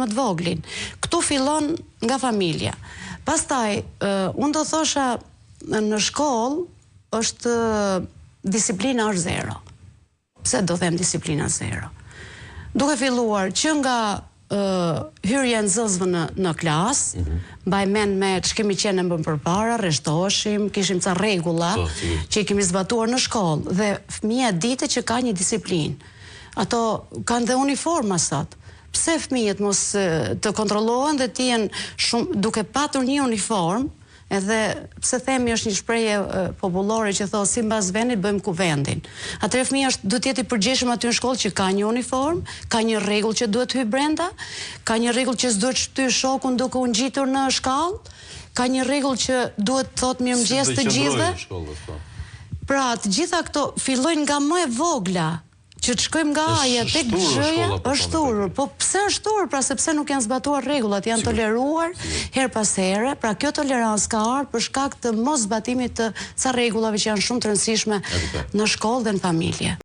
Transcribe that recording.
më të voglin. Këtu fillon nga familja. Pastaj, unë do thosha në shkollë është disiplina është zero. Pse do them disiplina zero? Duke filluar që nga hyrja e nxënësve në klasë, mbaj mend me ç'kemi qenë më përpara, rreshtoheshim, kishim ca rregulla që i kemi zbatuar në shkollë dhe fëmia ditet që ka një disiplinë. Ato kanë dhe uniforma sot. Pse fëmijët mos të kontrollohen dhe të jenë shumë duke patur një uniformë, edhe pse themi është një shprehje popullore që thotë si mbas vendit bëjmë ku vendin. Atëherë fëmia duhet të jetë i përgjegjshëm aty në shkollë që ka një uniformë, ka një rregull që duhet hyj brenda, ka një rregull që s'duhet shtyr shokun duke u ngjitur në shkallë, ka një rregull që duhet thotë mirëmëngjes të gjithëve. Pra, të gjitha këto fillojnë nga më e vogla. Që të shkojmë nga aja tek gjëja është thurur. Po pse është thurur? Pra sepse nuk janë zbatuar rregullat, janë toleruar her pas here. Pra kjo tolerancë ka ardhur për shkak të mos zbatimit të ca rregullave që janë shumë të rëndësishme në shkollë dhe në familje.